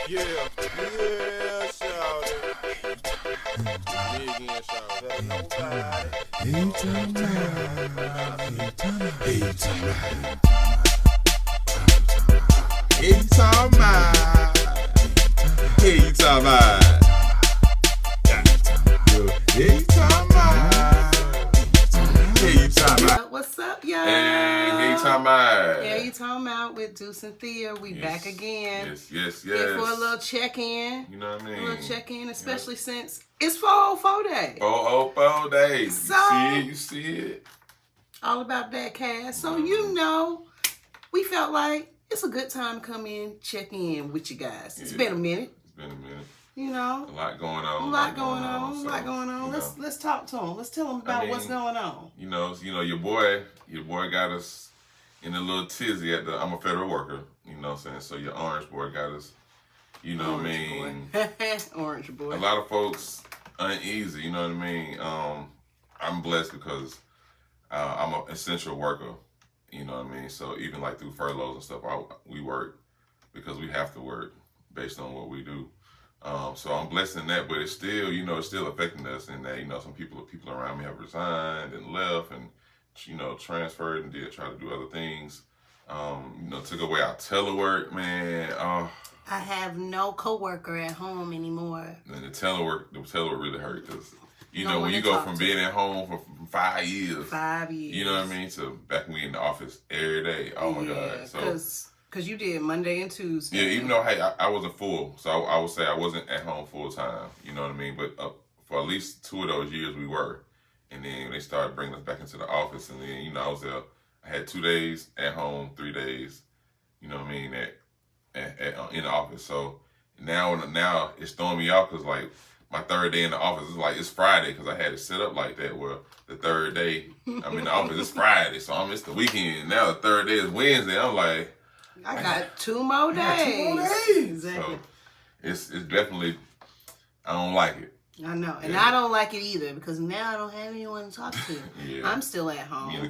Yeah, yeah, shout it. Me again, shout it. Nobody. What's up, y'all? Hey, talking about? Yeah, you talking about with Deuce and Thea. We back again. Yes. Here for a little check-in. You know what I mean? A little check-in, especially since it's 404 day. 404 days. So, you see it? All about that cash. So, you know, we felt like it's a good time to come in, check in with you guys. It's been a minute. You know, a lot going on. A lot going on. Let's talk to them. Let's tell them about what's going on. You know, your boy got us in a little tizzy at the. I'm a federal worker. You know what I'm saying? So your orange boy got us. You know what I mean? Orange boy. A lot of folks uneasy. You know what I mean? I'm blessed because I'm an essential worker. You know what I mean? So even like through furloughs and stuff, we work because we have to work based on what we do. So I'm blessed in that, but it's still, it's still affecting us in that, some people around me have resigned and left and, transferred and try to do other things. Took away our telework, man. I have no coworker at home anymore. And the telework really hurt because, when you go from being at home for 5 years. 5 years. You know what I mean? To back when we in the office every day. Oh my God. So. Because you did Monday and Tuesday. Yeah, even though, hey, I wasn't full. So I would say I wasn't at home full time. You know what I mean? But for at least 2 of those years we were. And then they started bringing us back into the office. And then, I was there. I had 2 days at home, 3 days, you know what I mean, in the office. So now it's throwing me off because, like, my third day in the office is like, it's Friday because I had it set up like that where the third day I'm in the office, it's Friday. So it's the weekend. Now the third day is Wednesday. I'm like, I got 2 more days. Exactly. So it's definitely, I don't like it. I know. And I don't like it either because now I don't have anyone to talk to. Yeah. I'm still at home. You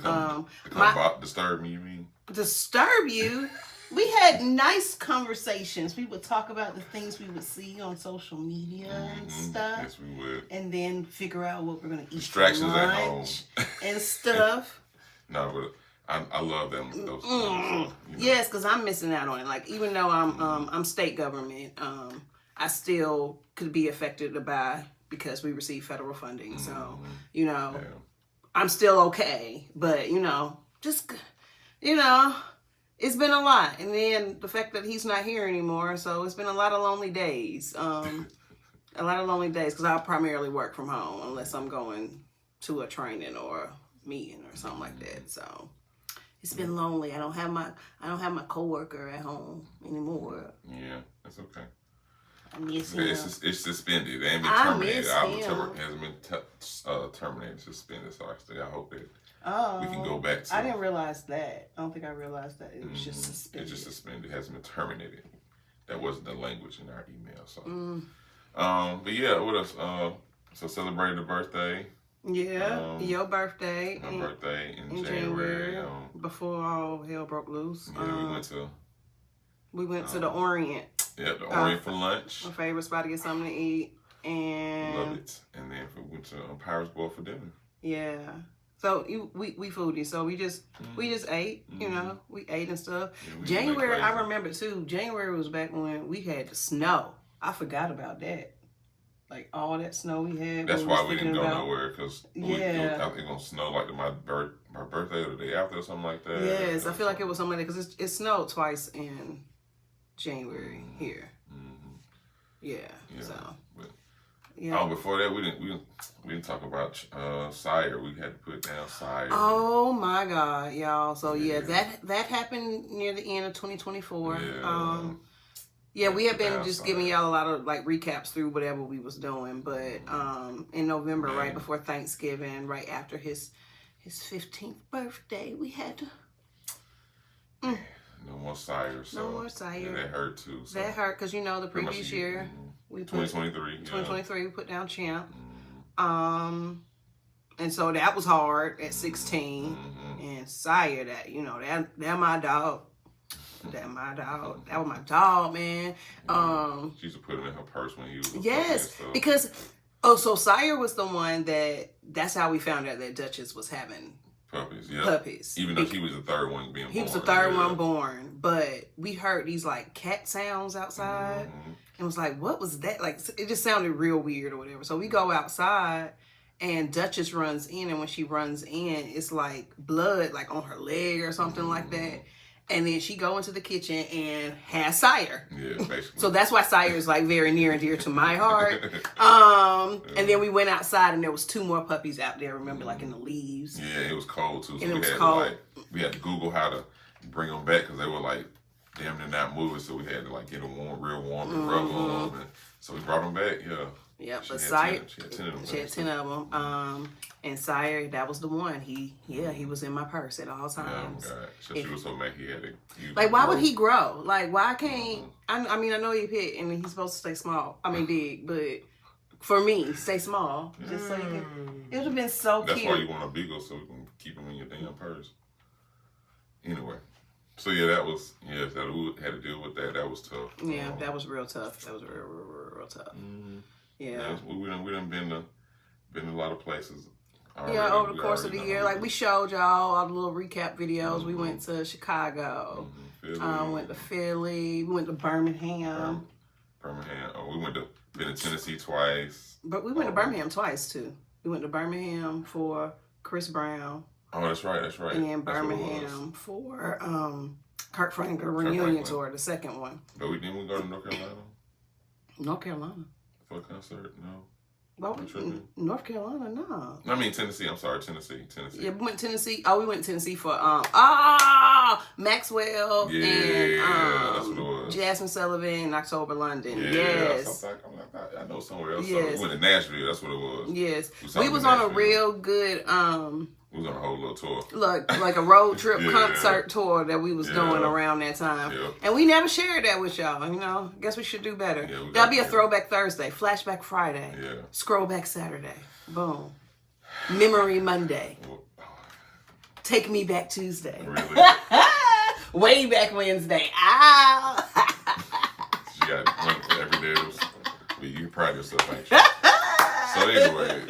disturb me, you mean? Disturb you? We had nice conversations. We would talk about the things we would see on social media and stuff. Yes, we would. And then figure out what we're going to eat Distractions for at home. and stuff. No, but I love them. Those Yes, because I'm missing out on it. Like, even though I'm state government, I still could be affected because we receive federal funding. So, I'm still okay. But, it's been a lot. And then the fact that he's not here anymore. So it's been a lot of lonely days. Because I primarily work from home unless I'm going to a training or a meeting or something like that. So it's been lonely. I don't have my coworker at home anymore. Yeah, that's okay. I miss him. It's suspended. It ain't been terminated. It hasn't been terminated, suspended. So I hope that we can go back to. I didn't realize that. I don't think I realized that it was just suspended. It's just suspended. It hasn't been terminated. That wasn't the language in our email. So, but yeah, what else? So celebrated the birthday. Yeah, your birthday. My birthday in January. Before all hell broke loose. Yeah, we went to the Orient. Yeah, the Orient for lunch. My favorite spot to get something to eat. And loved it. And then we went to Pirate's Bowl for dinner. Yeah. So we foodie. So we just ate, we ate and stuff. Yeah, January, I remember too. January was back when we had the snow. I forgot about that. Like all that snow we had. That's why we didn't go nowhere because I think it's gonna snow like my birthday or the day after or something like that. Yes, I feel like it was something like that because it snowed twice in January here. Yeah. So. But, yeah. Before that we didn't talk about Sire. We had to put down Sire. Oh my God, y'all! So that happened near the end of 2024. Yeah. We have been just giving y'all a lot of like recaps through whatever we was doing, but in November, right before Thanksgiving, right after his 15th birthday, we had to. No more Sire. So no more Sire. Yeah, that hurt too. So. That hurt because the previous year. 2023, we put down Champ. And so that was hard at 16. And Sire, that my dog. That my dog. That was my dog, man. She used to put it in her purse when he was. Yes, because so Sire was the one that's how we found out that Duchess was having puppies. Yeah, puppies. Even though he was the third one being born. He was the third one born, but we heard these like cat sounds outside, and was like, "What was that?" Like it just sounded real weird or whatever. So we go outside. And Duchess runs in, and when she runs in, it's like blood, like on her leg or something like that. And then she go into the kitchen and has Sire. Yeah, basically. So that's why Sire is like very near and dear to my heart. And then we went outside, and there was 2 more puppies out there. Remember, like in the leaves. Yeah, it was cold too. So and we it was had cold. we had to Google how to bring them back because they were like damn near not moving. So we had to like get them real warm, and rub on them. And so we brought them back. Yeah. Yeah, but Sire, she had 10 of them. And Sire, that was the one. He was in my purse at all times. Oh God! So she was so mad he had to. Like, why would he grow? Like, why can't? I mean, I know he pit and he's supposed to stay small. I mean, big, but for me, stay small. Just so you can. It would have been so That's cute. why you want a beagle so you can keep him in your damn purse. Anyway, so yeah, that was that we had to deal with that. That was tough. Yeah, that was real tough. That was real tough. Yeah. We done been to a lot of places. Already. Yeah, over the course of the year, like we showed y'all all the little recap videos. We went to Chicago, went to Philly, we went to Birmingham. We been to Tennessee twice. But we went to Birmingham twice too. We went to Birmingham for Chris Brown. Oh, that's right. And then Birmingham for Kirk Franklin reunion tour, the second one. But we didn't go to North Carolina. North Carolina. For a concert? No. Well, North Carolina, no. I mean Tennessee. I'm sorry, Tennessee. Yeah, we went to Tennessee. Oh, we went to Tennessee for Maxwell and that's what it was. Jasmine Sullivan and October London. Yeah, yes. I know somewhere else. Yes. We went to Nashville. That's what it was. Yes. We was on a real good we was on a whole little tour. Look, like a road trip concert tour that we was doing around that time. Yeah. And we never shared that with y'all, you know. Guess we should do better. Yeah, That'll be a throwback Thursday, flashback Friday, yeah. scrollback Saturday. Boom. Memory Monday. Take me back Tuesday. Really? Way back Wednesday. Ow! She got one every day. You're proud of yourself, ain't you? So anyway,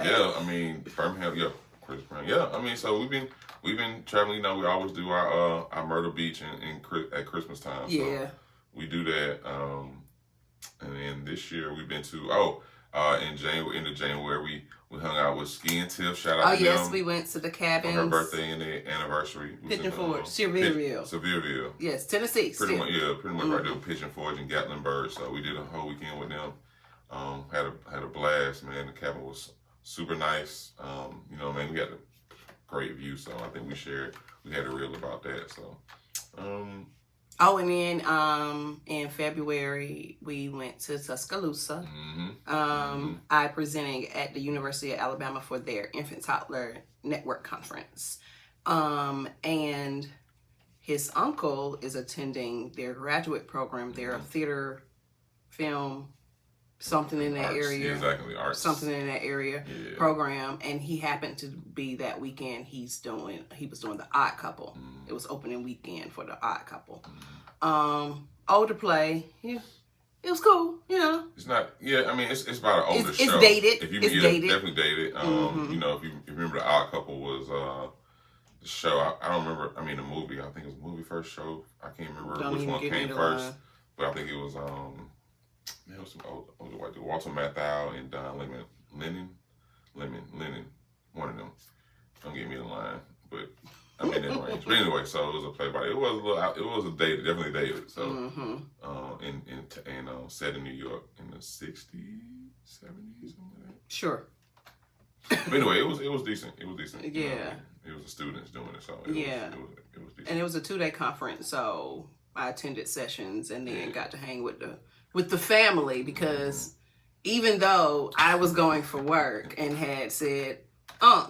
yeah, I mean Birmingham, yeah. Chris Brown. Yeah, I mean, so we've been traveling. You know, we always do our Myrtle Beach at Christmas time. So yeah, we do that. And then this year we've been to in January, end of January, we hung out with Ski and Tiff. Shout out to them. We went to the cabins. For her birthday and the anniversary. Pigeon Forge, Sevierville. Sevierville. Yes, Tennessee. Pretty much right there with Pigeon Forge and Gatlinburg. So we did a whole weekend with them. Had a blast, man. The cabin was super nice. You know, man, we had a great view, so I think we had a reel about that. So, and then in February we went to Tuscaloosa. I presented at the University of Alabama for their Infant Toddler Network Conference. And his uncle is attending their graduate program, their theater, film, something in that arts, area. Exactly, arts. Something in that area program. And he happened to be that weekend he was doing the Odd Couple. It was opening weekend for the Odd Couple. Older play. Yeah. It was cool, you know. It's not, I mean, it's about an older show. It's dated. It's dated. Definitely dated. You know, if you remember the Odd Couple was the show. I don't remember, I mean, the movie. I think it was the movie first show. I can't remember which one came first. But I think it was, it was some older white dude, Walter Matthau and Don Lennon, one of them. Don't get me the line, but I mean in range. But anyway, so it was a play by. It was a dated, definitely dated. So, set in New York in the 60s, 70s, something like that. Sure. But anyway, it was decent. It was decent. Yeah. You know, it was the students doing it, so it was decent. And it was a 2-day conference, so I attended sessions and then got to hang with the family because even though I was going for work and had said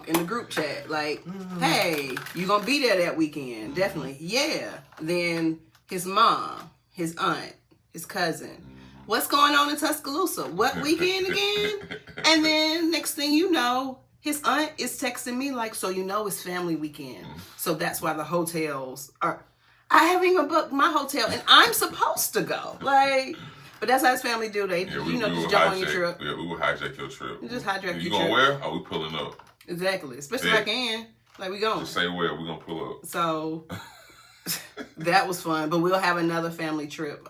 in the group chat, like, hey, you gonna be there that weekend? Definitely. Yeah. Then his mom, his aunt, his cousin, what's going on in Tuscaloosa? What weekend again? And then next thing you know, his aunt is texting me like, so you know it's family weekend. So that's why the hotels are. I haven't even booked my hotel, and I'm supposed to go. Like, but that's how his family do. They, just jump on your trip. Yeah, we will hijack your trip. You just hijack your trip. You going where? Are we pulling up? Exactly. Especially if I can. Like, we going. Just say where. We gonna pull up. So, that was fun. But we'll have another family trip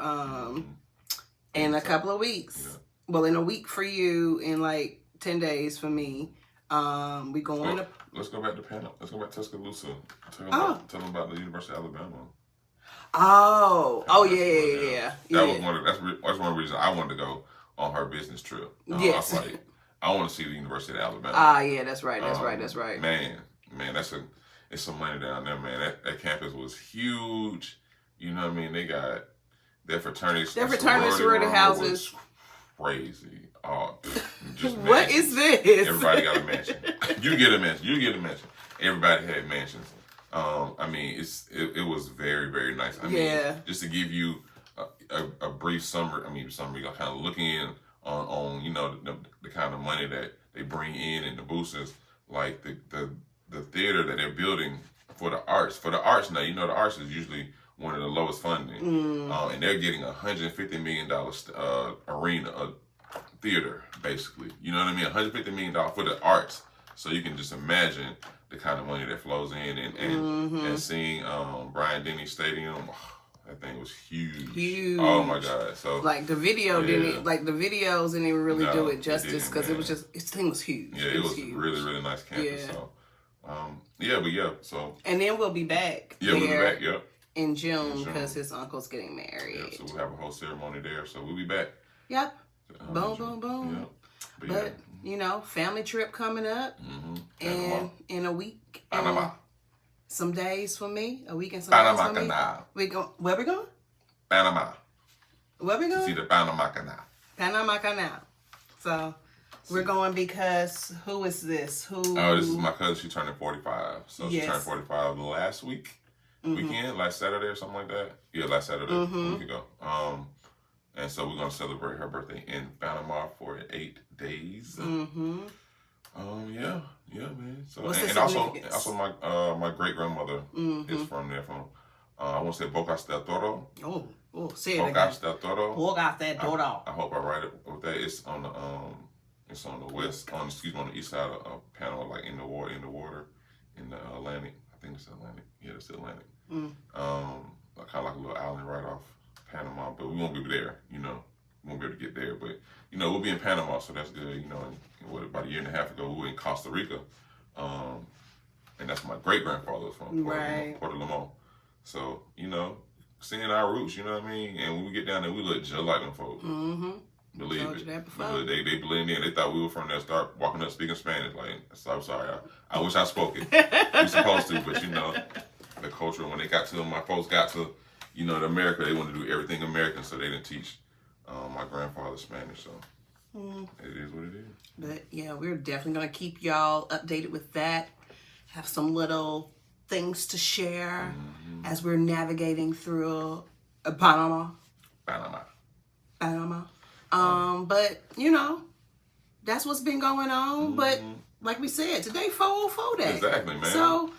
in a couple of weeks. Yeah. Well, in a week for you, in like 10 days for me. We going to... Let's go back to Panama. Let's go back to Tuscaloosa. Tell them about the University of Alabama. Yeah. That's one reason I wanted to go on her business trip. Yes. I was like, I want to see the University of Alabama. Yeah, that's right. That's right. Man, it's some money down there, man. That campus was huge. You know what I mean? They got their fraternities. Their fraternity sorority houses. Crazy. Just what is this? Everybody got a mansion. You get a mansion. Everybody had mansions. I mean, it was very, very nice. I mean, just to give you a brief summary. I mean, kind of looking in on the kind of money that they bring in and the boosters, like the theater that they're building for the arts. For the arts now, the arts is usually one of the lowest funding, and they're getting $150 million arena theater, basically. You know what I mean? $150 million for the arts. So you can just imagine the kind of money that flows in, and seeing Bryant Denny Stadium. That thing was huge. Oh my God! So like the video didn't, like the videos didn't even really do it justice because it was just, this thing was huge. Yeah, it was huge. Really, really nice campus. Yeah. So So. And then we'll be back. Yeah, we'll be back. Yep. In June because his uncle's getting married. Yeah, so we'll have a whole ceremony there. So we'll be back. Yep. Boom. Yep. But family trip coming up, and in a week. Panama. Some days for me, a week and some days for me. Where we going? Panama. Where we going? See the Panama Canal. Panama Canal. So we're going because who is this? This is my cousin. She's turning 45. So she turned 45 last weekend, last Saturday or something like that. Yeah, last Saturday, a week ago. And so we're gonna celebrate her birthday in Panama for 8 days. Yeah, man. So and also my great grandmother is from there. From I want to say Bocas del Toro. Say it again. Bocas del Toro. Bocas del Toro. I hope I write it with that. It's on the east side of Panama, like in the water, in the Atlantic. I think it's Atlantic. Yeah, it's the Atlantic. Kind of like a little island right off Panama, but we won't be there. We won't be able to get there, but we'll be in Panama, so that's good. About a year and a half ago, we were in Costa Rica, and that's my great grandfather from Puerto Limon. So seeing our roots, you know what I mean. And when we get down there, we look just like them folks. Believe it. They blend in. They thought we were from there. Start walking up speaking Spanish. Like, so I'm sorry. I wish I spoke it. We're supposed to, but the culture. When they got to my folks got to to America, they wanted to do everything American, so they didn't teach my grandfather Spanish. So it is what it is. But yeah, we're definitely gonna keep y'all updated with that. Have some little things to share as we're navigating through Panama. But that's what's been going on. But like we said, today 404 day. Exactly, man. So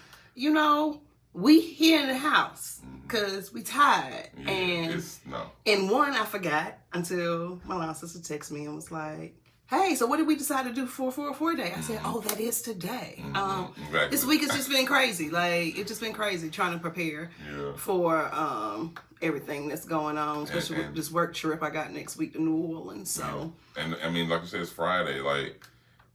we here in the house because we tired. Yeah, and I forgot until my little sister texted me and was like, hey, so what did we decide to do for 404 day? I said, that is today. Exactly. This week has just been crazy. Like, it's just been crazy trying to prepare for everything that's going on, especially with this work trip I got next week to New Orleans. So, and I mean, like I said, it's Friday. Like,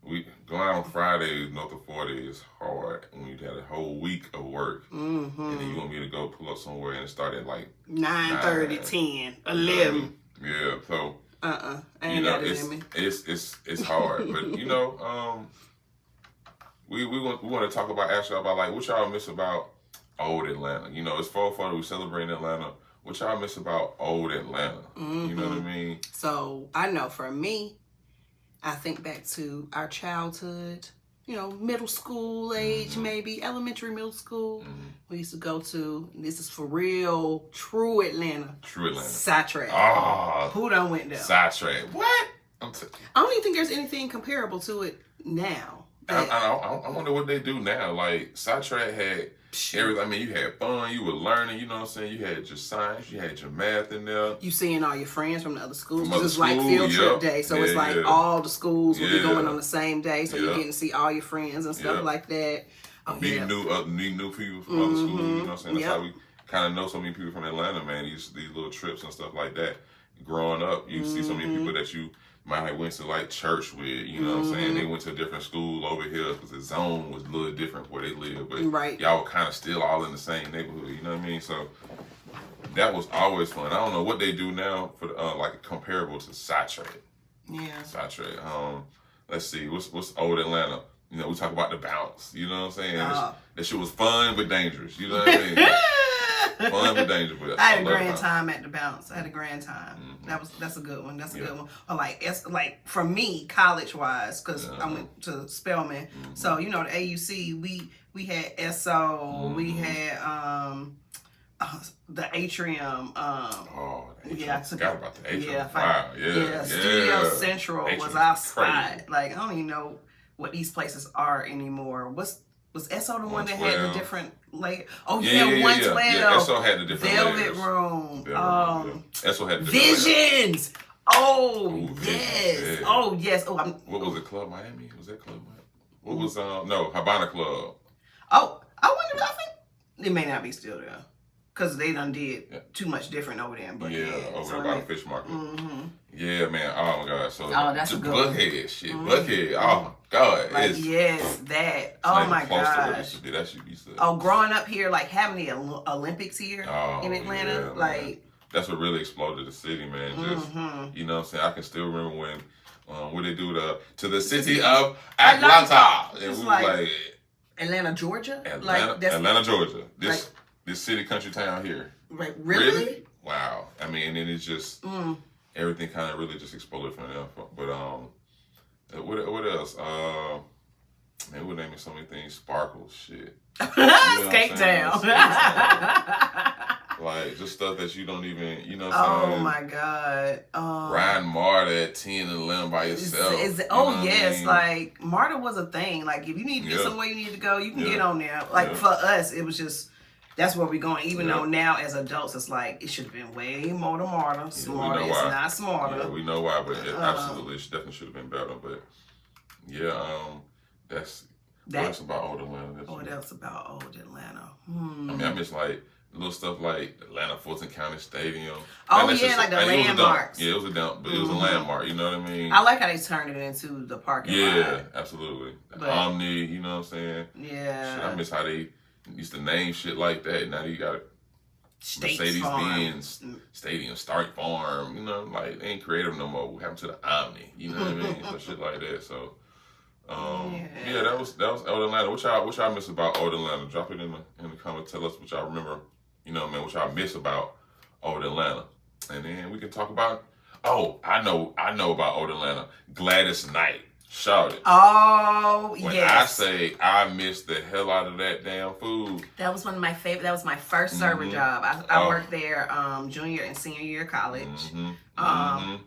we going out on Friday, north of 40 is hard. When you had a whole week of work, and then you want me to go pull up somewhere and it started at like 9:30, 10, 11. Yeah, so. I ain't got it in me. It's hard, but we want to talk about like what y'all miss about old Atlanta. It's 4/4. We celebrating Atlanta. What y'all miss about old Atlanta? You know what I mean? So I know for me, I think back to our childhood. Middle school age, maybe elementary, middle school. We used to go to. This is for real, true Atlanta. Sidetrack. Who done went there? Sidetrack. What? I don't even think there's anything comparable to it now. I wonder what they do now. Like Sidetrack had everything. I mean, you had fun, you were learning, you know what I'm saying? You had your science, you had your math in there. You seeing all your friends from the other schools. From Because other it's like school, field trip yep. day. So Yeah, it's like yeah. all the schools will be Yeah. going on the same day. So you're Yep. getting to see all your friends and stuff Yep. like that. Oh, Meeting new people from other schools, you know what I'm saying? That's Yep. how we kind of know so many people from Atlanta, man. These little trips and stuff like that. Growing up, you see so many people that you might have went to like church with, you know what I'm saying? They went to a different school over here because the zone was a little different where they live, but Right. y'all were kind of still all in the same neighborhood, you know what I mean? So that was always fun. I don't know what they do now for like comparable to Satray. Yeah. Satray. Let's see, what's old Atlanta? You know, we talk about the bounce. You know what I'm saying? That shit was fun but dangerous. You know what I mean? Fun but dangerous. But I had a love grand it. time at the bounce. I had a grand time. That's a good one. That's a good one. Or like for me, college wise, because I went to Spelman. So you know the AUC, we had SO, we had the Atrium. Oh, the Atrium. Yeah, I forgot about the Atrium. Yeah, Wow, yeah. Studio Central Atrium was is our crazy. spot. Like I don't even know what these places are anymore. Was SO the one that had the 112. different layer? Oh Yeah, 112. Yeah, SO had the different Velvet layers. Room. Yeah. SO had the different layers. Visions. Oh Ooh, yes. Visions, yeah. Oh yes. What was it? Club Miami? Was that Club Miami? What was no Habana Club? Oh, I wonder. I think it may not be still there because they done did too much different over there. But Over so there by the fish market. Yeah, man. Oh my God. So that's a good one. Buckhead shit. Buckhead. Oh my God. like It's yes, that. it's Oh not my even close to what it gosh. used to be. That should be said. Oh, growing up here, like having the Olympics here in Atlanta, yeah, man. like That's what really exploded the city, man. Just you know what I'm saying? I can still remember when what they do to the city of Atlanta. And It's we like- was like Atlanta, Georgia, Atlanta, Georgia. This like- city country town here. like really? Wow. I mean, and then it's just everything kind of really just exploded from there. But what else? Man, we're naming so many things. Sparkles, shit. Skate down. Like just stuff that you don't even, you know what I'm saying? Oh my God. Riding Marta at 10 and 11 by yourself. Like Marta was a thing. Like if you need to get somewhere you need to go, you can get on there. Like for us, it was just that's where we're going. Even though now as adults, it's like it should have been way more to Marta. Smarter, it's not smarter. Yeah, we know why, but it absolutely, it definitely should have been better. But yeah, that's about old Atlanta. What else about old Atlanta? I mean, I miss like little stuff like Atlanta Fulton County Stadium. Oh yeah, like the landmarks. It was a dump, but it was a landmark. You know what I mean? I like how they turned it into the parking lot. Yeah, absolutely. The Omni, you know what I'm saying? Yeah. Shit, I miss how they used to name shit like that. Now you got Mercedes-Benz Stadium, Start Farm. You know, like they ain't creative no more. What happened to the Omni? You know what I mean? So shit like that. So. Yeah, that was old Atlanta. What y'all miss about old Atlanta? Drop it in the comments. Tell us what y'all remember. You know, man, what y'all miss about old Atlanta, and then we can talk about. Oh, I know about old Atlanta. Gladys Knight, shout it. Oh when yes. I say I miss the hell out of that damn food. That was one of my favorite. That was my first server job. I worked there junior and senior year of college.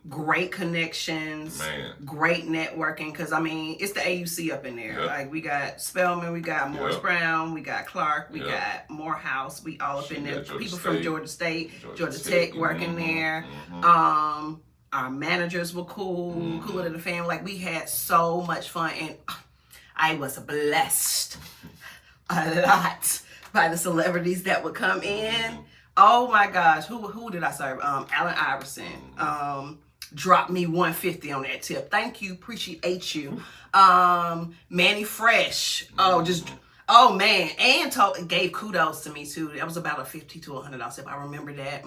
Great connections, Man. Great networking. Because I mean, it's the AUC up in there. Yep. Like we got Spelman, we got Morris Yep. Brown, we got Clark, we Yep. got Morehouse. We all up in there. Georgia People State. from Georgia State, Georgia Tech working there. Our managers were cool, cooler than the family. Like we had so much fun, and I was blessed a lot by the celebrities that would come in. Oh my gosh, who did I serve? Allen Iverson. Dropped me $150 on that tip. Thank you, appreciate you. Manny Fresh. Oh man, and gave kudos to me too. That was about a $50 to $100 tip. I remember that.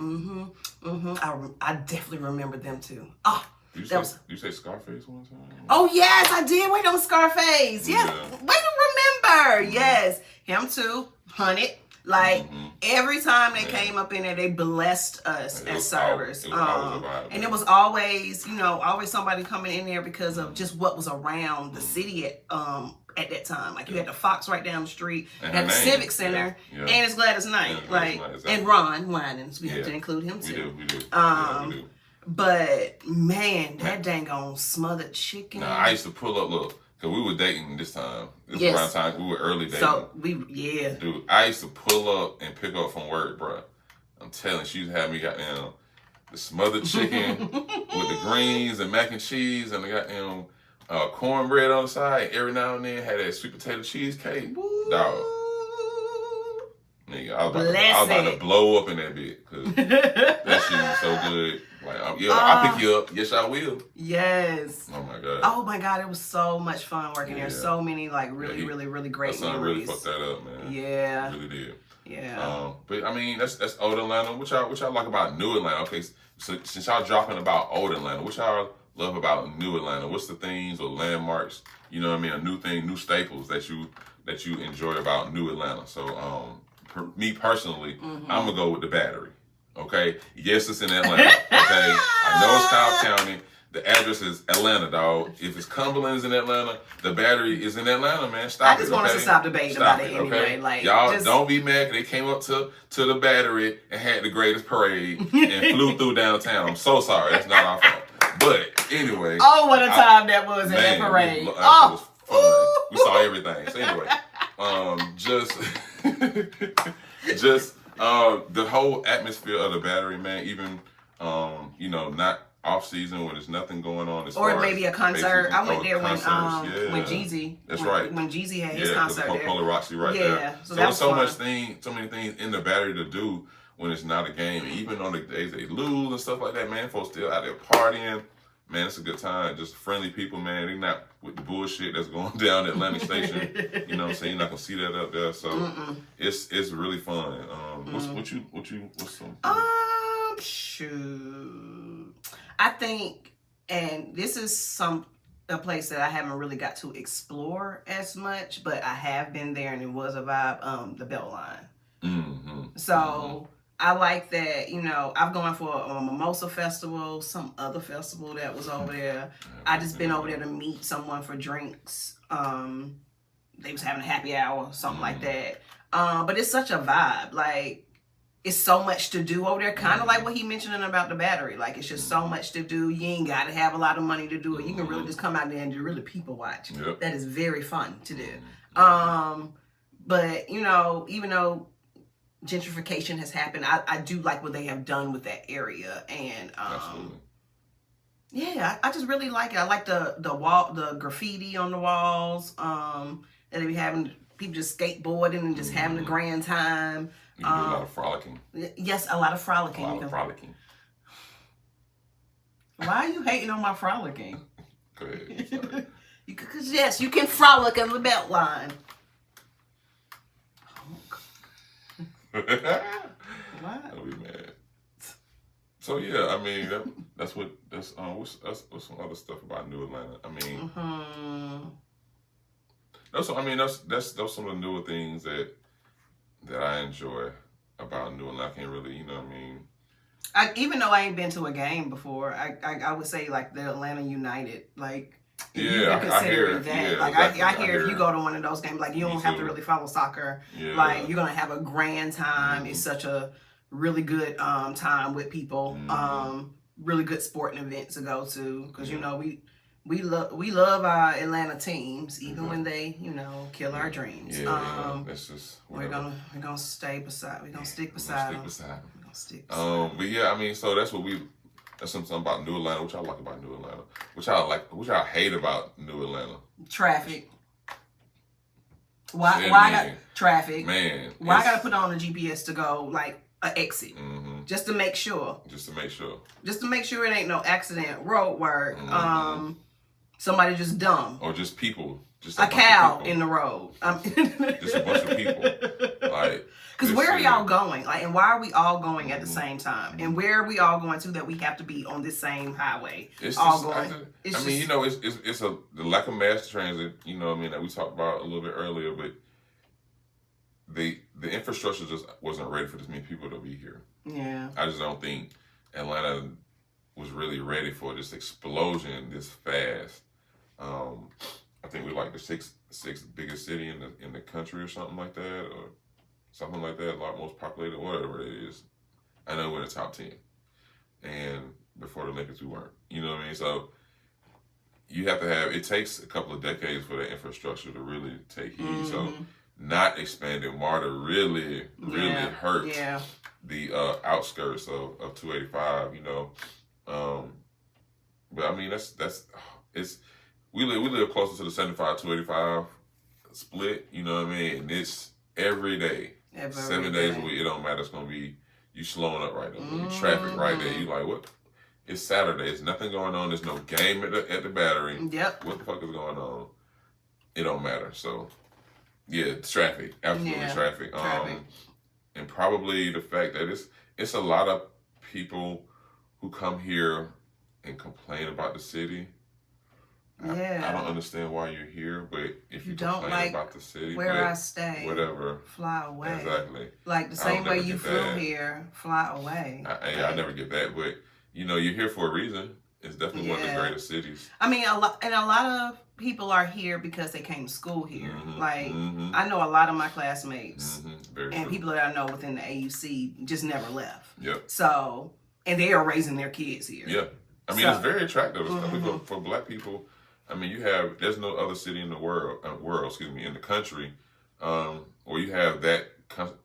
I definitely remember them too. Oh, You say Scarface one time? Oh yes, I did. Wait on Scarface. Yes, Yeah. way to remember. Yes, him too. 100. Like every time they came up in there, they blessed us as servers. And it was always, always somebody coming in there because of just what was around the city at that time. Like you had the Fox right down the street, at the Civic Center, and it's Gladys Knight. And Ron Winans. We have to include him too. We do. But man, that dang on smothered chicken. Nah, I used to pull up. Look, Cause we were dating this time. This Yes. around time we were early dating. So Dude, I used to pull up and pick up from work, bro. I'm telling you, she used to have me goddamn the smothered chicken with the greens and mac and cheese and the goddamn cornbread on the side. Every now and then had that sweet potato cheesecake. Dog. Nigga, I was about to blow up in that bit because that shit is so good. Like, I'll pick you up. Yes, I will. Yes. Oh my god. Oh my god, it was so much fun working there. So many like really great memories. Really fucked that up, man. Yeah. It really did. Yeah. But I mean, that's old Atlanta. What y'all like about new Atlanta? Okay, so since y'all dropping about old Atlanta, what y'all love about new Atlanta? What's the things or landmarks? You know what I mean? A new thing, new staples that you enjoy about new Atlanta. So, me personally, I'm gonna go with the Battery. Okay, yes, it's in Atlanta. Okay, I know it's Cobb County. The address is Atlanta, dog. If it's Cumberland's in Atlanta, the Battery is in Atlanta, man. Stop it. I just want us to stop debating about it anyway. Okay? Like, y'all don't be mad. They came up to the Battery and had the greatest parade and flew through downtown. I'm so sorry. That's not our fault. But anyway. Oh, what a time that was in that parade. That was fun. We saw everything. So anyway, just the whole atmosphere of the Battery, man. Even not off season when there's nothing going on. Or maybe a concert. I went there when Jeezy. That's right. When Jeezy had his concert there. Coca-Cola Roxy right there. Yeah. So there's so many things in the Battery to do when it's not a game. Even on the days they lose and stuff like that, man, folks still out there partying. Man, it's a good time. Just friendly people, man. They're not with the bullshit that's going down at Atlantic Station. You know what I'm saying? You're not gonna see that up there. So it's really fun. What's some? Shoot. I think, and this is a place that I haven't really got to explore as much, but I have been there and it was a vibe. The Beltline. So. I like that, I've gone for a Mimosa Festival, some other festival that was over there. I just been over there to meet someone for drinks. They was having a happy hour, something like that. But it's such a vibe. Like, it's so much to do over there. Kind of like what he mentioned about the Battery. Like, it's just so much to do. You ain't got to have a lot of money to do it. You can really just come out there and just really people watch. Yep. That is very fun to do. But, even though gentrification has happened, I do like what they have done with that area, and yeah, I just really like it. I like the graffiti on the walls, that they be having people just skateboarding and just having a grand time. You can do a lot of frolicking. Yes, a lot of frolicking. Frolicking. Why are you hating on my frolicking? Go ahead. Sorry. Because yes, you can frolic on the Beltline. What? I'll be mad. So yeah, I mean that's what's some other stuff about New Atlanta. I mean, that's some of the newer things that I enjoy about New Atlanta. I can't really, you know what I mean. Even though I ain't been to a game before, I would say like the Atlanta United, like. Yeah, I hear that. Yeah, like exactly. I hear if you go to one of those games, like you don't have to really follow soccer. Yeah. Like you're gonna have a grand time. It's such a really good time with people. Really good sporting events to go to because we love our Atlanta teams even when they kill our dreams. That's just we're gonna stick beside. We're gonna stick beside them. But yeah, I mean, so that's something about New Atlanta. What y'all like about New Atlanta? What y'all hate about New Atlanta? Traffic. Why I got traffic? Man. Why I gotta put on a GPS to go like an exit? Just to make sure. Just to make sure it ain't no accident, road work. Somebody just dumb. Or just people. Just a cow in the road. Just a bunch of people. Like. Because where are y'all going? Like, and why are we all going at the same time? And where are we all going to that we have to be on this same highway? It's the lack of mass transit, you know what I mean, that we talked about a little bit earlier, but the infrastructure just wasn't ready for this many people to be here. Yeah. I just don't think Atlanta was really ready for this explosion this fast. I think we're like the sixth biggest city in the country or something like that, or something like that, a lot most populated, whatever it is. I know we're in the top 10. And before the Olympics, we weren't. You know what I mean? So, you have to have. It takes a couple of decades for the infrastructure to really take heed. Mm-hmm. So, not expanding MARTA really hurt the outskirts of 285. You know, but I mean it's we live closer to the 75 285 split. You know what I mean? And it's every day, 7 days a week. It don't matter. It's gonna be you slowing up right there. Traffic right there. You like what? It's Saturday. There's nothing going on. There's no game at the Battery. Yep. What the fuck is going on? It don't matter. So, yeah, it's traffic. Absolutely traffic. And probably the fact that it's a lot of people who come here and complain about the city. Yeah. I don't understand why you're here, but if you don't complain like about the city, where I stay, whatever, fly away. Exactly. Like the same way you flew here, fly away. I never get that, but you know, you're here for a reason. It's definitely one of the greatest cities. I mean, a lot of people are here because they came to school here. Like I know a lot of my classmates and people that I know within the AUC just never left. Yep. So, and they are raising their kids here. Yeah. I mean, it's very attractive. I mean, for Black people, I mean, there's no other city in the in the country, where you have that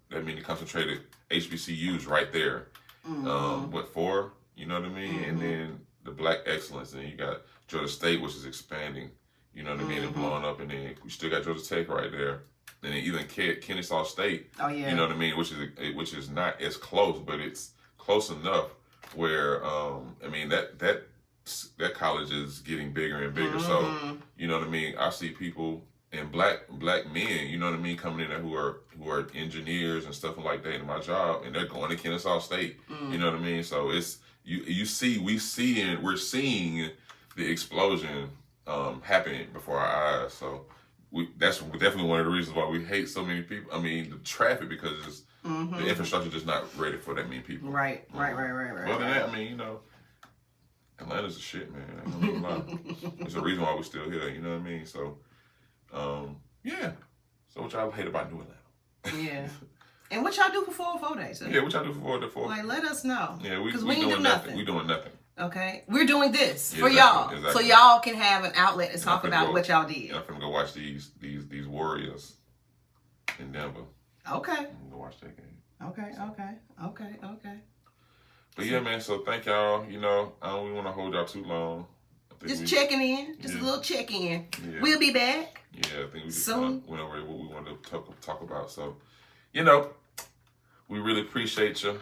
many concentrated HBCUs right there. What for? You know what I mean? And then the Black excellence, and you got Georgia State, which is expanding. You know what I mean? And blowing up, and then we still got Georgia Tech right there, and then even Kennesaw State. Oh yeah. You know what I mean? Which is not as close, but it's close enough where I mean that college is getting bigger and bigger. So you know what I mean? I see people and black men, you know what I mean, coming in there who are engineers and stuff like that in my job, and they're going to Kennesaw State. You know what I mean? So it's we're seeing the explosion happening before our eyes. So that's definitely one of the reasons why we hate so many people. I mean, the traffic, because it's the infrastructure just not ready for that many people. Right. Other than that, I mean, you know, Atlanta's the shit, man. I ain't gonna lie. There's a reason why we're still here. You know what I mean? So, yeah. So what y'all hate about New Atlanta? Yeah. And what y'all do for 404 days? Yeah, what y'all do for 404? Like, let us know. Yeah, we ain't doing do nothing. We doing nothing. Okay, we're doing this for y'all, so y'all can have an outlet to talk about what y'all did. I'm finna go watch these Warriors in Denver. Okay. I'm gonna go watch that game. Okay. But yeah, man. So thank y'all. You know, I don't want to hold y'all too long. Just checking in, a little check in. Yeah. We'll be back. Yeah, I think we just went over what we wanted to talk about. So, you know, we really appreciate you.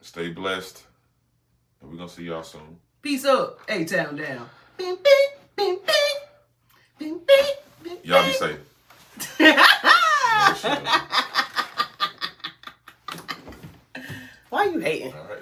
Stay blessed. And we're going to see y'all soon. Peace up. A-Town down. Y'all be safe. Why are you hating? All right.